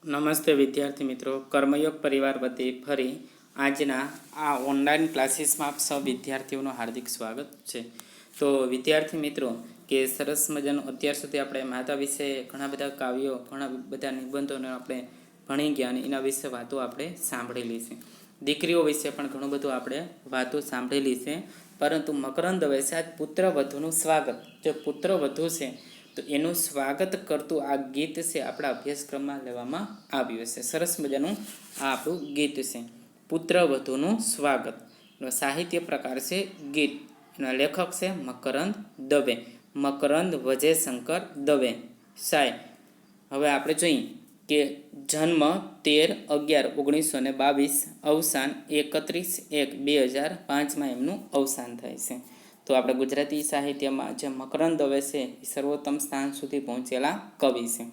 નમસ્તે વિદ્યાર્થી મિત્રો, કર્મયોગ પરિવાર વતી ફરી આજના આ ઓનલાઈન ક્લાસીસમાં આપ સૌ વિદ્યાર્થીઓનું હાર્દિક સ્વાગત છે. તો વિદ્યાર્થી મિત્રો, કે સરસ મજાનું અત્યાર સુધી આપણે માતા વિશે ઘણા બધા કાવ્યો, ઘણા બધા નિબંધોને આપણે ભણી ગયા અને એના વિશે વાતો આપણે સાંભળેલી છે. દીકરીઓ વિશે પણ ઘણું બધું આપણે વાતો સાંભળેલી છે. પરંતુ મકરંદ દવે આજ પુત્ર વધુનું સ્વાગત, જે પુત્ર વધુ છે તો એનું સ્વાગત કરતું આ ગીત છે આપણા અભ્યાસક્રમમાં લેવામાં આવ્યું છે. સરસ મજાનું આ આપણું ગીત છે, પુત્ર વધુનું સ્વાગત. એનો સાહિત્ય પ્રકાર છે ગીત. એના લેખક છે મકરંદ દવે, મકરંદ વજયશંકર દવે સાહેબ. હવે આપણે જોઈએ કે જન્મ 13/11/1922, અવસાન 31/1/2005 એમનું અવસાન થાય છે. તો આપણે ગુજરાતી સાહિત્યમાં જે મકરંદ દવે છે એ સર્વોત્તમ સ્થાન સુધી પહોંચેલા કવિ છે.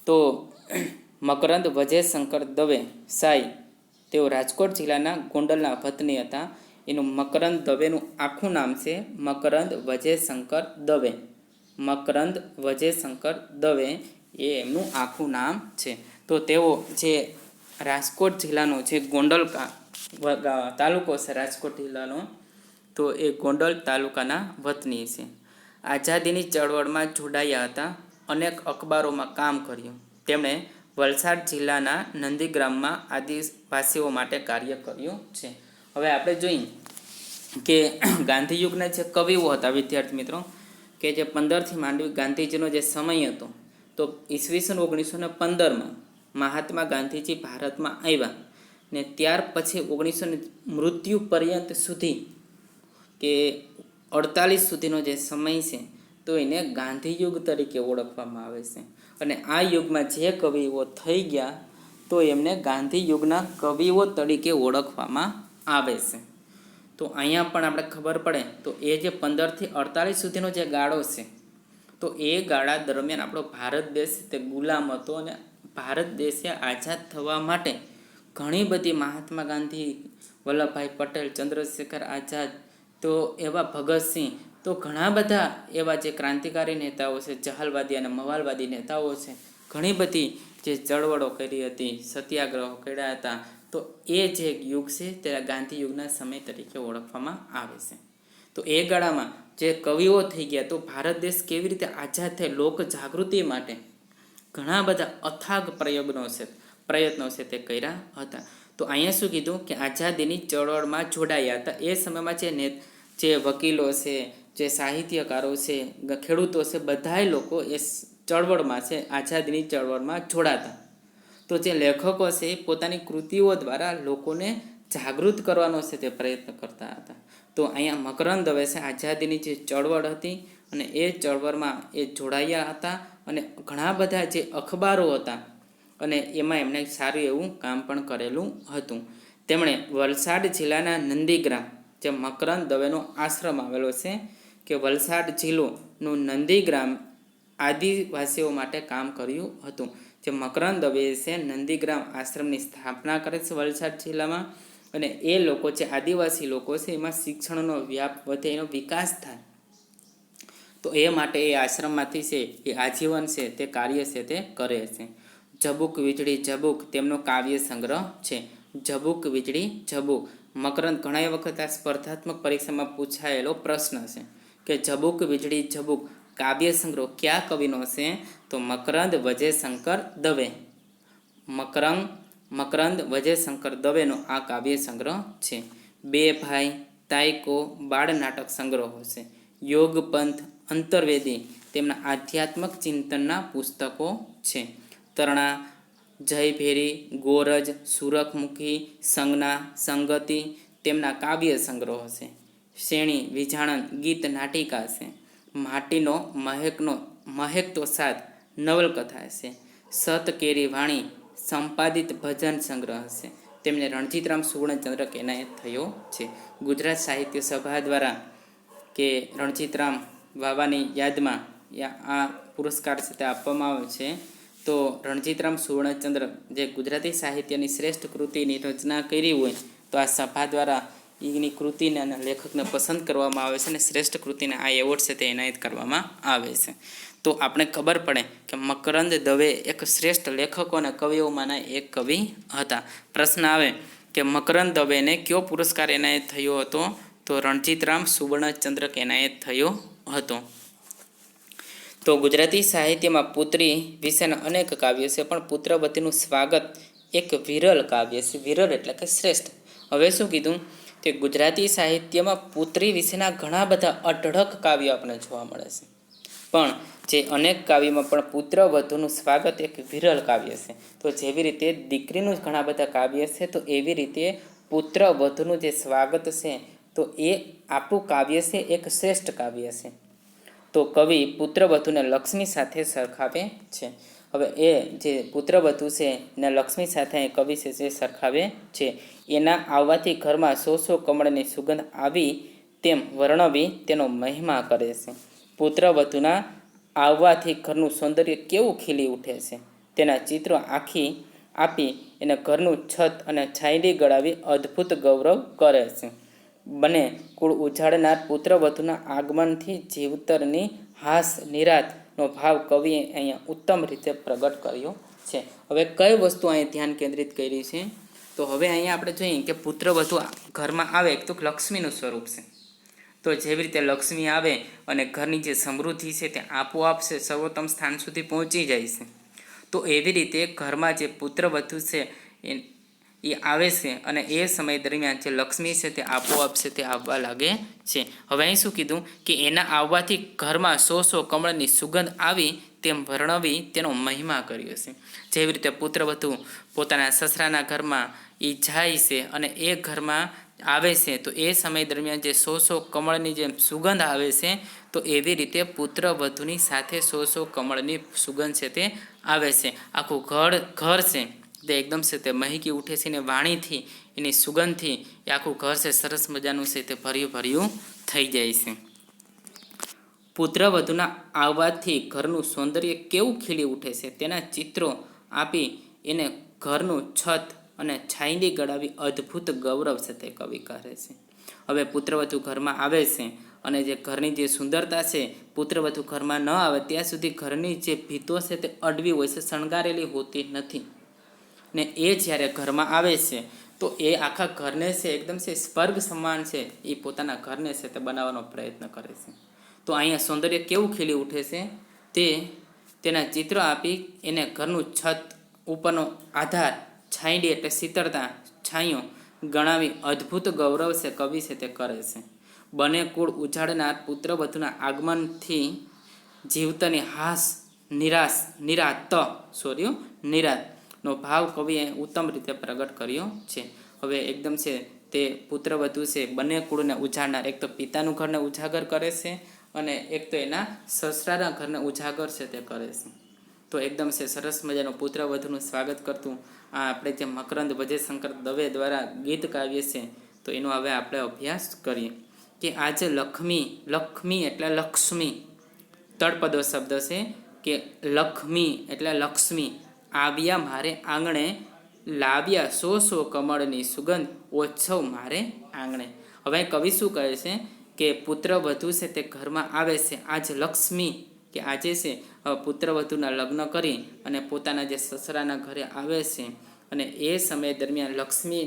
તો મકરંદ વજયશંકર દવે સાઈ તેઓ રાજકોટ જિલ્લાના ગોંડલના વતની હતા. એનું મકરંદ દવેનું આખું નામ છે મકરંદ વજયશંકર દવે. મકરંદ વજયશંકર દવે એ એમનું આખું નામ છે. તો તેઓ જે રાજકોટ જિલ્લાનો જે ગોંડલ તાલુકો છે રાજકોટ જિલ્લાનો, તો એ ગોંડલ તાલુકાના વતની છે. આઝાદીની ચળવળમાં જોડાયા હતા. અનેક અખબારોમાં કામ કર્યું. તેમણે વલસાડ જિલ્લાના નંદીગ્રામમાં આદિવાસીઓ માટે કાર્ય કર્યું છે. હવે આપણે જોઈએ કે ગાંધીયુગના જે કવિઓ હતા વિદ્યાર્થી મિત્રો, કે જે 15થી માંડવી ગાંધીજીનો જે સમય હતો, તો ઈસવીસન 1915માં મહાત્મા ગાંધીજી ભારતમાં આવ્યા ને ત્યાર પછી 1900 મૃત્યુ પર્યંત સુધી કે 48 સુધીનો જે સમય છે તો એને ગાંધીયુગ તરીકે ઓળખવામાં આવે છે. અને આ યુગમાં જે કવિઓ થઈ ગયા તો એમને ગાંધીયુગના કવિઓ તરીકે ઓળખવામાં આવે છે. તો અહીંયા પણ આપણે ખબર પડે તો એ જે 15થી 48 સુધીનો જે ગાળો છે, તો એ ગાળા દરમિયાન આપણો ભારત દેશ તે ગુલામ હતો અને ભારત દેશે આઝાદ થવા માટે ઘણી બધી મહાત્મા ગાંધી, વલ્લભભાઈ પટેલ, ચંદ્રશેખર આઝાદ, તો એવા ભગતસિંહ, તો ઘણા બધા એવા જે ક્રાંતિકારી નેતાઓ છે, જહાલવાદી અને મવાલવાદી નેતાઓ છે, ઘણી બધી જે ચળવળો કરી હતી, સત્યાગ્રહો કર્યા હતા. તો એ જે યુગ છે તે ગાંધી યુગના સમય તરીકે ઓળખવામાં આવે છે. તો એ ગાળામાં જે કવિઓ થઈ ગયા, તો ભારત દેશ કેવી રીતે આઝાદ થાય લોક જાગૃતિ માટે ઘણા બધા અથાગ પ્રયત્નો છે તે કર્યા હતા. તો અહીંયા શું કીધું કે આઝાદીની ચળવળમાં જોડાયા હતા. એ સમયમાં જે વકીલો છે, જે સાહિત્યકારો છે, ખેડૂતો છે, બધાય લોકો એ ચળવળમાં છે આઝાદીની ચળવળમાં જોડાતા. તો જે લેખકો છે એ પોતાની કૃતિઓ દ્વારા લોકોને જાગૃત કરવાનો છે તે પ્રયત્ન કરતા હતા. તો અહીંયા મકરંદ દવે છે આઝાદીની જે ચળવળ હતી અને એ ચળવળમાં એ જોડાયા હતા અને ઘણા બધા જે અખબારો હતા અને એમાં એમણે સારું એવું કામ પણ કરેલું હતું. તેમણે વલસાડ જિલ્લાના નંદીગ્રામ, જે મકરંદ દવેનો આશ્રમ આવેલો છે, કે વલસાડ જિલ્લોનું નંદીગ્રામ આદિવાસીઓ માટે કામ કર્યું હતું. જે મકરંદ દવે છે નંદીગ્રામ આશ્રમની સ્થાપના કરે છે વલસાડ જિલ્લામાં, અને એ લોકો જે આદિવાસી લોકો છે એમાં શિક્ષણનો વ્યાપ વધે, એનો વિકાસ થાય, તો એ માટે એ આશ્રમમાંથી છે એ આજીવન છે તે કાર્ય છે તે કરે છે. ઝબુક વીજળી ઝબુક તેમનો કાવ્ય સંગ્રહ છે. ઝબુક વીજળી ઝબુક મકરંદ ઘણા વખત આ સ્પર્ધાત્મક પરીક્ષામાં પૂછાયેલો પ્રશ્ન છે કે ઝબુક વીજળી ઝબુક કાવ્ય સંગ્રહ કયા કવિનો છે? તો મકરંદ વજયશંકર દવે. મકરંદ વજયશંકર દવેનો આ કાવ્ય સંગ્રહ છે. બે ભાઈ તાયકો બાળ નાટક સંગ્રહો છે. યોગ પંથ અંતર્વેદી તેમના આધ્યાત્મક ચિંતનના પુસ્તકો છે. તરણા, જયભેરી, ગોરજ, સુરખમુખી, સંજ્ઞા, સંગતિ તેમના કાવ્ય સંગ્રહો છે. શેણી, વિજાણન ગીત નાટિકા છે. માટીનો મહેક તો સાત નવલકથા છે. સત કેરી વાણી સંપાદિત ભજન સંગ્રહ છે. તેમને રણજીતરામ સુવર્ણચંદ્રક એનાયત થયો છે. ગુજરાત સાહિત્ય સભા દ્વારા કે રણજીતરામ વાવાની યાદમાં આ પુરસ્કાર છે તે આપવામાં આવે છે. તો રણજીતરામ સુવર્ણચંદ્રક જે ગુજરાતી સાહિત્યની શ્રેષ્ઠ કૃતિની રચના કરી હોય, તો આ સભા દ્વારા એની કૃતિને અને લેખકને પસંદ કરવામાં આવે છે અને શ્રેષ્ઠ કૃતિને આ એવોર્ડ છે તે એનાયત કરવામાં આવે છે. તો આપણે ખબર પડે કે મકરંદ દવે એક શ્રેષ્ઠ લેખકો અને કવિઓમાંના એક કવિ હતા. પ્રશ્ન આવે કે મકરંદ દવેને કયો પુરસ્કાર એનાયત થયો હતો? તો રણજીતરામ સુવર્ણચંદ્રક એનાયત થયો હતો. તો ગુજરાતી સાહિત્યમાં પુત્રી વિશેના અનેક કાવ્યો છે, પણ પુત્રવતીનું સ્વાગત એક વિરલ કાવ્ય છે. વિરલ એટલે કે શ્રેષ્ઠ. હવે શું કીધું કે ગુજરાતી સાહિત્યમાં પુત્રી વિશેના ઘણા બધા અઢળક કાવ્યો આપણને જોવા મળે છે, પણ જે અનેક કાવ્યમાં પણ પુત્રવધુનું સ્વાગત એક વિરલ કાવ્ય છે. તો જેવી રીતે દીકરીનું ઘણા બધા કાવ્ય છે, તો એવી રીતે પુત્રવધુનું જે સ્વાગત છે તો એ આપણું કાવ્ય છે એક શ્રેષ્ઠ કાવ્ય છે. તો કવિ પુત્રવધુને લક્ષ્મી સાથે સરખાવે છે. હવે એ જે પુત્રવધુ છે ને લક્ષ્મી સાથે કવિ છે જે સરખાવે છે. એના આવવાથી ઘરમાં સો સો કમળની સુગંધ આવી તેમ વર્ણવી તેનો મહિમા કરે છે. પુત્રવધુના આવવાથી ઘરનું સૌંદર્ય કેવું ખીલી ઉઠે છે. તેના ચિત્રો આખી આપી એને ઘરનું છત અને છાંયડી ગળાવી અદ્ભુત ગૌરવ કરે છે. બને કુળ ઉજાડનાર પુત્રવધુના આગમનથી જીવતરની હાસ નિરાતનો ભાવ કવિએ અહીંયા ઉત્તમ રીતે પ્રગટ કર્યો છે. હવે કઈ વસ્તુ અહીંયા ધ્યાન કેન્દ્રિત કરી છે? તો હવે અહીંયા આપણે જોઈએ કે પુત્રવધુ ઘરમાં આવે તો લક્ષ્મીનું સ્વરૂપ છે. તો જેવી રીતે લક્ષ્મી આવે અને ઘરની જે સમૃદ્ધિ છે તે આપોઆપ છે સર્વોત્તમ સ્થાન સુધી પહોંચી જાય છે, તો એવી રીતે ઘરમાં જે પુત્રવધુ છે એ આવે છે અને એ સમય દરમિયાન જે લક્ષ્મી છે તે આપોઆપ છે તે આવવા લાગે છે. હવે અહીં શું કીધું કે એના આવવાથી ઘરમાં સો સો કમળની સુગંધ આવી તેમ વર્ણવી તેનો મહિમા કર્યો છે. જેવી રીતે પુત્રવધુ પોતાના સસરાના ઘરમાં એ જાય છે અને એ ઘરમાં આવે છે, તો એ સમય દરમિયાન જે સો સો કમળની જેમ સુગંધ આવે છે, તો એવી રીતે પુત્રવધુની સાથે સો સો કમળની સુગંધ છે તે આવે છે. આખું ઘર છે તે એકદમ છે તે મહેકી ઉઠે છે, ને વાણીથી એની સુગંધથી એ આખું ઘર છે સરસ મજાનું છે તે ભર્યું ભર્યું થઈ જાય છે. પુત્રવધુના આવવાથી ઘરનું સૌંદર્ય કેવું ખીલી ઉઠે છે. તેના ચિત્રો આપી એને ઘરનું છત અને છાંયડી ગળાવી અદ્ભુત ગૌરવ છે તે કવિ કહે છે. હવે પુત્રવધુ ઘરમાં આવે છે અને જે ઘરની જે સુંદરતા છે, પુત્રવધુ ઘરમાં ન આવે ત્યાં સુધી ઘરની જે ભીતો છે તે અડવી હોય છે, શણગારેલી હોતી નથી. ને એ જ્યારે ઘરમાં આવે છે તો એ આખા ઘરને છે એકદમ છે સ્વર્ગ સમાન છે એ પોતાના ઘરને છે તે બનાવવાનો પ્રયત્ન કરે છે. તો અહીંયા સૌંદર્ય કેવું ખીલી ઉઠે છે તે તેના ચિત્રો આપી એને ઘરનું છત ઉપરનો આધાર છાંયડી એટલે શીતળતા છાંયો ગણાવી અદ્ભુત ગૌરવ છે કવિ છે તે કરે છે. બને કુળ ઉજાડનાર પુત્રવધુના આગમનથી જીવતની હાસ નિરાતનો ભાવ કવિએ ઉત્તમ રીતે પ્રગટ કર્યો છે. હવે એકદમ છે તે પુત્રવધુ છે બંને કુળને ઉજાડનાર, એક તો પિતાનું ઘરને ઉજાગર કરે છે અને એક તો એના સસરાના ઘરને ઉજાગર છે તે કરે છે. તો એકદમ છે સરસ મજાનું પુત્રવધુનું સ્વાગત કરતું આ આપણે જે મકરંદ વજયશંકર દવે દ્વારા ગીત કાવ્ય છે, તો એનો હવે આપણે અભ્યાસ કરીએ કે આ જે લક્ષ્મી એટલે લક્ષ્મી તળપદો શબ્દ છે કે લક્ષ્મી એટલે લક્ષ્મી આવ્યા મારે આંગણે, લાવ્યા સો સો કમળની સુગંધ, ઓછવ મારે આંગણે. હવે કવિ શું કહે છે કે પુત્રવધુ છે તે ઘરમાં આવે છે, આજ લક્ષ્મી કે આજે છે પુત્રવધુના લગ્ન કરી અને પોતાના જે સસરાના ઘરે આવે છે અને એ સમય દરમિયાન લક્ષ્મી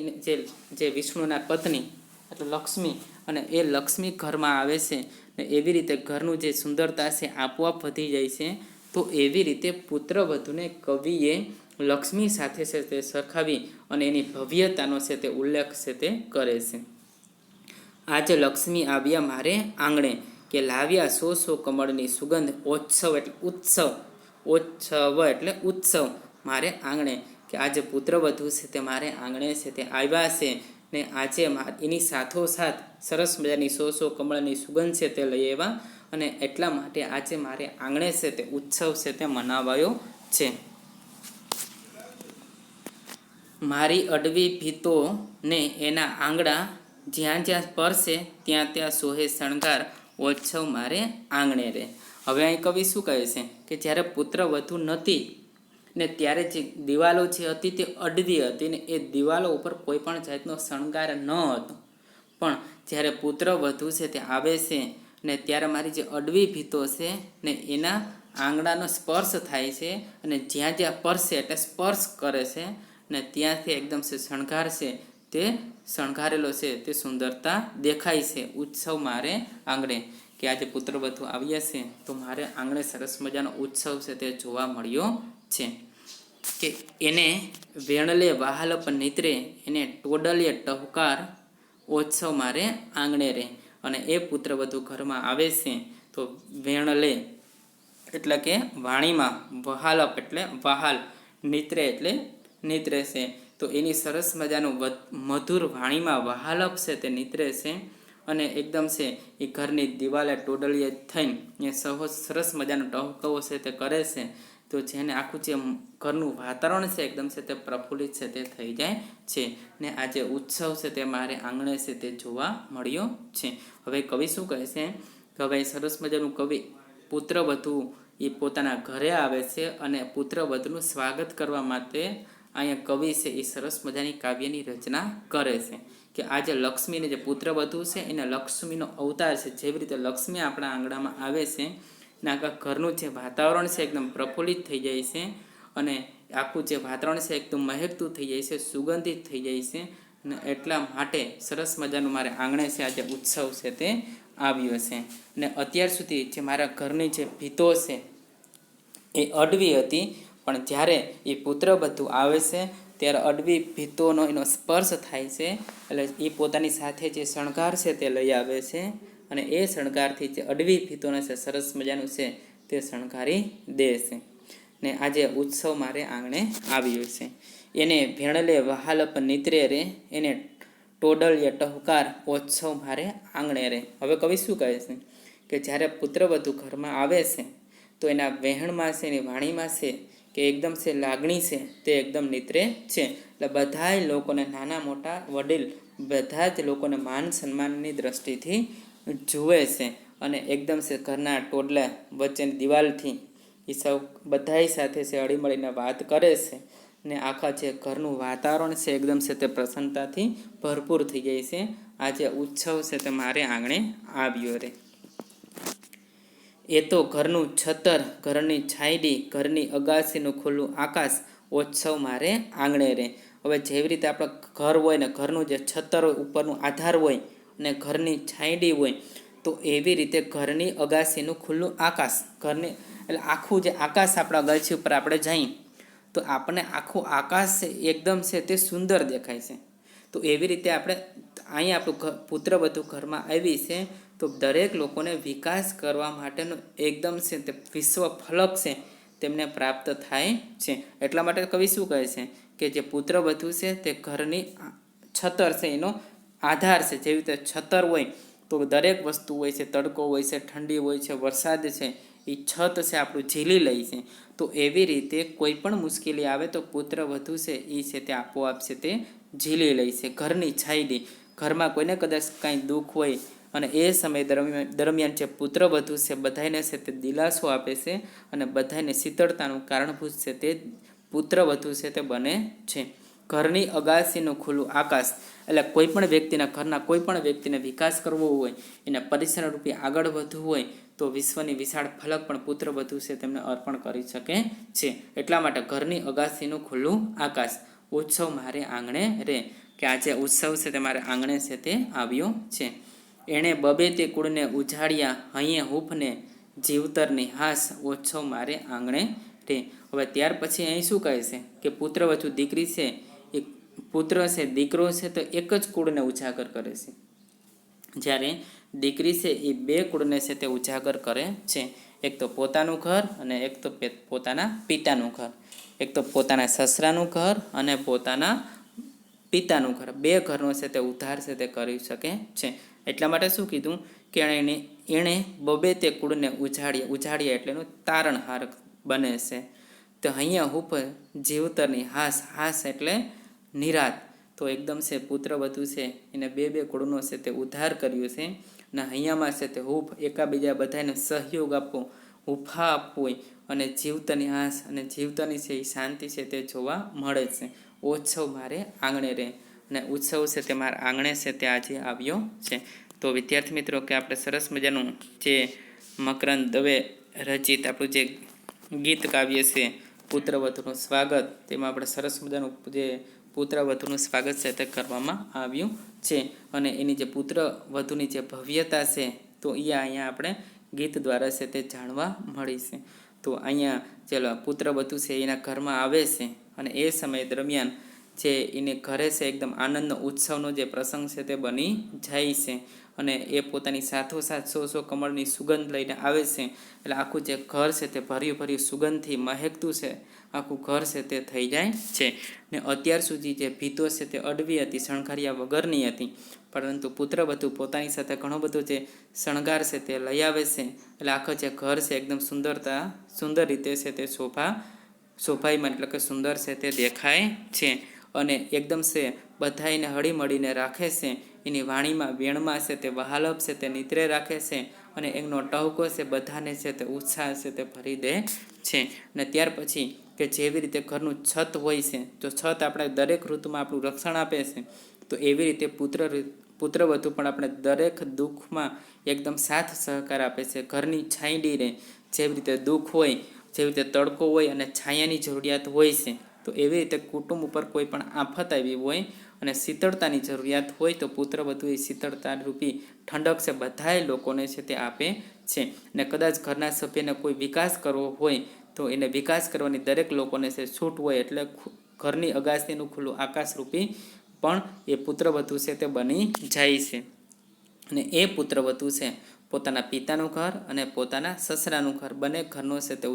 જે વિષ્ણુના પત્ની એટલે લક્ષ્મી, અને એ લક્ષ્મી ઘરમાં આવે છે ને એવી રીતે ઘરનું જે સુંદરતા છે આપોઆપ વધી જાય છે. તો એવી રીતે પુત્રવધુને કવિએ લક્ષ્મી સાથે છે તે સરખાવી અને એની ભવ્યતાનો છે તે ઉલ્લેખ છે તે કરે છે. આજે લક્ષ્મી આવ્યા મારે આંગણે કે લાવ્યા સો સો કમળની સુગંધ, ઓછવ એટલે ઉત્સવ મારે આંગણે કે આજે પુત્રવધુ છે તે મારે આંગણે છે તે આવ્યા છે ને આજે એની સાથોસાથ સરસ મજાની સો સો કમળની સુગંધ છે તે લઈ આવ્યા અને એટલા માટે આજે મારે આંગણે છે તે ઉત્સવ છે તે મનાવાયો છે. મારી અડવી ભીતો ને એના આંગણા, જ્યાં જ્યાં સ્પર્શે ત્યાં ત્યાં સોહે શણગાર, ઓછવ મારે આંગણે રે. હવે અહીં કવિ શું કહે છે કે જ્યારે પુત્રવધુ નહોતી ને ત્યારે જે દિવાલો જે હતી તે અડવી હતી ને એ દિવાલો ઉપર કોઈ પણ જાતનો શણગાર ન હતો, પણ જ્યારે પુત્રવધુ છે તે આવે છે ને ત્યારે મારી જે અડવી ભીતો છે ને એના આંગણાનો સ્પર્શ થાય છે અને જ્યાં જ્યાં પરસે એટલે સ્પર્શ કરે છે ને ત્યાંથી એકદમ છે શણગાર છે તે શણગારેલો છે તે સુંદરતા દેખાય છે ઉત્સવ મારે આંગણે, કે આજે પુત્ર વધુ આવ્યા છે તો મારે આંગણે સરસ મજાનો ઉત્સવ છે તે જોવા મળ્યો છે. કે એને વેણલે વહાલપ નિત્રે, એને ટોડલે ટહુકાર, ઉત્સવ મારે આંગણે રે. અને એ પુત્ર વધુ ઘરમાં આવે છે તો વેણલે એટલે કે વાણીમાં, વહાલપ એટલે વહાલ, નિત્રે એટલે નિત્રે છે તો એની સરસ મજાનું મધુર વાણીમાં વહાલપ છે તે નિત્રે છે અને એકદમ છે એ ઘરની દિવાલે ટોડલીએ થઈને એ સરસ મજાનો ટહુકવો છે તે કરે છે. તો જેને આખું જે ઘરનું વાતાવરણ છે એકદમ છે તે પ્રફુલ્લિત છે તે થઈ જાય છે ને આ જે ઉત્સવ છે તે મારે આંગણે છે તે જોવા મળ્યો છે. હવે કવિ શું કહે છે કે હવે સરસ મજાનું કવિ પુત્ર વધુ એ પોતાના ઘરે આવે છે અને પુત્ર વધુનું સ્વાગત કરવા માટે અહીંયા કવિ છે એ સરસ મજાની કાવ્યની રચના કરે છે. કે આ જે લક્ષ્મીને જે પુત્ર વધુ છે એને લક્ષ્મીનો અવતાર છે. જેવી રીતે લક્ષ્મી આપણા આંગણામાં આવે છે ને આખા ઘરનું જે વાતાવરણ છે એકદમ પ્રફુલ્લિત થઈ જાય છે અને આખું જે વાતાવરણ છે એકદમ મહેકતું થઈ જાય છે, સુગંધિત થઈ જાય છે. અને એટલા માટે સરસ મજાનું મારે આંગણે છે આજે ઉત્સવ છે તે આવ્યો છે. ને અત્યાર સુધી જે મારા ઘરની જે ભીતો છે એ અડવી હતી, પણ જ્યારે એ પુત્ર બધું આવે છે ત્યારે અડવી ભીતોનો એનો સ્પર્શ થાય છે એટલે એ પોતાની સાથે જે શણગાર છે તે લઈ આવે છે અને એ શણગારથી જે અડવી ભીતોને છે સરસ મજાનું છે તે શણગારી દે છે. ને આજે ઉત્સવ મારે આંગણે આવ્યો છે. એને ભેણલે વહાલપ નિત્રે રે, એને ટોડલ્ય ટહુકાર, ઉત્સવ મારે આંગણે રે. હવે કવિ શું કહે છે કે જ્યારે પુત્ર વધુ ઘરમાં આવે છે તો એના વહેણમાં છે, એની વાણીમાં છે કે એકદમ છે લાગણી છે તે એકદમ નિત્રે છે. એટલે બધાય લોકોને, નાના મોટા વડીલ બધા જ લોકોને માન સન્માનની દ્રષ્ટિથી જુએ છે અને એકદમ છે ઘરના ટોડલા વચ્ચેની દિવાલથી એ સૌ બધાય સાથે છે હળીમળીને વાત કરે છે ને આખા જે ઘરનું વાતાવરણ છે એકદમ છે તે પ્રસન્નતાથી ભરપૂર થઈ જાય છે. આ જે ઉત્સવ છે તે મારે આંગણે આવ્યો રે. એ તો ઘરનું છતર, ઘરની છાંયડી, ઘરની અગાસીનું ખુલ્લું આકાશ, ઉત્સવ મારે આંગણે રે. હવે જેવી રીતે આપણે ઘર હોય ને ઘરનું જે છતર હોય, ઉપરનું આધાર હોય અને ઘરની છાંયડી હોય, તો એવી રીતે ઘરની અગાસીનું ખુલ્લું આકાશ, ઘરની એટલે આખું જે આકાશ આપણા અગાસી ઉપર આપણે જઈએ તો આપણને આખું આકાશ છે એકદમ છે તે સુંદર દેખાય છે. તો એવી રીતે આપણે અહીંયા આપણું પુત્ર વધુ ઘરમાં આવી છે તો દરેક લોકોને વિકાસ કરવા માટેનું એકદમ છે તે વિશ્વ ફલક છે તેમને પ્રાપ્ત થાય છે. એટલા માટે કવિ શું કહે છે કે જે પુત્ર વધુ છે તે ઘરની છતર છે, એનો આધાર છે. જેવી રીતે છતર હોય તો દરેક વસ્તુ હોય છે, તડકો હોય છે, ઠંડી હોય છે, વરસાદ છે, એ છત છે આપણું ઝીલી લે છે. તો એવી રીતે કોઈ પણ મુશ્કેલી આવે તો પુત્ર વધુ છે એ છે તે આપોઆપ છે તે ઝીલી લે છે. ઘરની છાંયડી, ઘરમાં કોઈને કદાચ કાંઈ દુઃખ હોય અને એ સમય દરમિયાન જે પુત્ર વધુ છે બધાને છે તે દિલાસો આપે છે અને બધાને શીતળતાનું કારણભૂત છે તે પુત્ર વધુ છે તે બને છે. ઘરની અગાસીનું ખુલ્લું આકાશ એટલે કોઈ પણ વ્યક્તિના, ઘરના કોઈ પણ વ્યક્તિને વિકાસ કરવો હોય, એને પરિસર રૂપે આગળ વધવું હોય તો વિશ્વની વિશાળ ફલક પણ પુત્ર વધુ છે તેમને અર્પણ કરી શકે છે. એટલા માટે ઘરની અગાસીનું ખુલ્લું આકાશ, ઉત્સવ મારે આંગણે રે. કે આજે ઉત્સવ છે તે મારે આંગણે છે તે આવ્યો છે. એણે બબે તે કુળને ઉજાડ્યા, હૈયે હૂફને જીવતરની હાસ, ઉત્સવ મારે આંગણે રે. હવે ત્યાર પછી અહીં શું કહે છે કે પુત્ર વધુ દીકરી છે, એ પુત્ર છે દીકરો છે તો એક જ કુળને ઉજાગર કરે છે, જ્યારે દીકરી છે એ બે કુળને છે તે ઉજાગર કરે છે. એક તો પોતાનું ઘર અને એક તો પોતાના પિતાનું ઘર, એક તો પોતાના સસરાનું ઘર અને પોતાના પિતાનું ઘર, બે ઘરનો છે તે ઉદ્ધાર છે તે કરી શકે છે. એટલા માટે શું કીધું કે એણે બબે તે કુળને ઉજાડ્યા એટલે એનું તારણહાર બને છે. તો અહીંયા હૂપ જીવતરની હાસ, હાસ એટલે નિરાત. તો એકદમ છે પુત્ર વધુ છે એને બે કુળનો છે તે ઉદ્ધાર કર્યો છે અને અહીંયામાં છે તે હૂફ એકાબીજા બધાને સહયોગ આપવો, હુફા આપવું અને જીવતરની હાસ અને જીવતની છે એ શાંતિ છે તે જોવા મળે છે. ઉત્સવ મારે આંગણે રહે અને ઉત્સવ છે તે મારા આંગણે છે તે આજે આવ્યો છે. તો વિદ્યાર્થી મિત્રો કે આપણે સરસ મજાનું જે મકરંદ દવે રચિત આપણું જે ગીત કાવ્ય છે પુત્રવધુનું સ્વાગત, તેમાં આપણે સરસ મજાનું જે પુત્રવધુનું સ્વાગત છે તે કરવામાં આવ્યું છે. અને એની જે પુત્રવધુની જે ભવ્યતા છે તો એ અહીંયા આપણે ગીત દ્વારા છે તે જાણવા મળી છે. તો અહીંયા ચાલો પુત્રવધુ છે એના ઘરમાં આવે છે અને એ સમય દરમિયાન જે એને ઘરે છે એકદમ આનંદનો ઉત્સવનો જે પ્રસંગ છે તે બની જાય છે. અને એ પોતાની સાથોસાથ 100 કમળની સુગંધ લઈને આવે છે. એટલે આખું જે ઘર છે તે ભર્યું સુગંધથી મહેકતું છે આખું ઘર છે તે થઈ જાય છે. ને અત્યાર સુધી જે ભીતો છે તે અડવી હતી, શણગાર્યા વગરની હતી, પરંતુ પુત્રવધુ પોતાની સાથે ઘણો બધો જે શણગાર છે તે લઈ આવે છે. એટલે આખો જે ઘર છે એકદમ સુંદર રીતે છે તે શોભાયમાન એટલે કે સુંદર છે તે દેખાય છે. અને એકદમ છે બધાને હળીમળીને રાખે છે. એની વાણીમાં વેણમાં છે તે વહાલપ છે તે નિત્રે રાખે છે. અને એનો ટહુકો છે બધાને છે તે ઉત્સાહ છે તે ભરી દે છે. અને ત્યાર પછી કે જેવી રીતે ઘરનું છત હોય છે, જો છત આપણે દરેક ઋતુમાં આપણું રક્ષણ આપે છે, તો એવી રીતે પુત્રવધુ પણ આપણે દરેક દુઃખમાં એકદમ સાથ સહકાર આપે છે. ઘરની છાંયડી રહે, જેવી રીતે દુઃખ હોય, જેવી રીતે તડકો હોય અને છાયાની જરૂરિયાત હોય છે, તો એવી રીતે કુટુંબ ઉપર કોઈ પણ આફત આવી હોય અને શીતળતાની જરૂરિયાત હોય તો પુત્રવધુ એ શીતળતા રૂપી ઠંડક છે બધાય લોકોને છે તે આપે છે. ને કદાચ ઘરના સભ્યને કોઈ વિકાસ કરવો હોય તો એને વિકાસ કરવાની દરેક લોકોને છે છૂટ હોય. એટલે ઘરની અગાસીનું ખુલ્લું આકાશરૂપી પણ એ પુત્રવધુ છે તે બની જાય છે. અને એ પુત્રવધુ છે પોતાના પિતાનું ઘર અને પોતાના સસરાનું ઘર બંને ઘરનો છે તે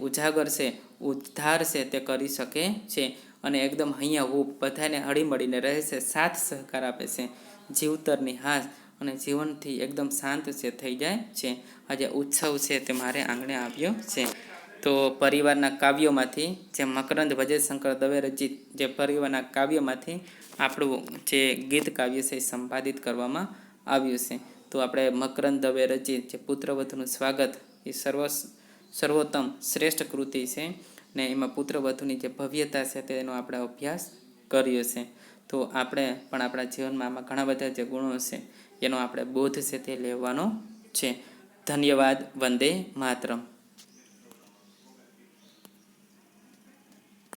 ઉજાગર છે, ઉદ્ધાર છે તે કરી શકે છે. અને એકદમ અહીંયા હું બધાને હળીમળીને રહે છે, સાથ સહકાર આપે છે, જીવતરની હાસ અને જીવનથી એકદમ શાંત છે થઈ જાય છે. આજે ઉત્સવ છે તે મારે આંગણે આવ્યો છે. તો પરિવારના કાવ્યોમાંથી જે મકરંદ વજયશંકર દવે રચિત જે પરિવારના કાવ્યમાંથી આપણું જે ગીત કાવ્ય છે એ સંપાદિત કરવામાં આવ્યું છે. તો આપણે મકરંદ દવે રચિત જે પુત્રવધુનું સ્વાગત એ સર્વોત્તમ શ્રેષ્ઠ કૃતિ છે. ને એમાં પુત્રવધુની જે ભવ્યતા છે તેનો આપણે અભ્યાસ કર્યો છે. તો આપણે પણ આપણા જીવનમાં આમાં ઘણા બધા જે ગુણો છે એનો આપણે બોધ છે તે લેવાનો છે. ધન્યવાદ. વંદે માતરમ.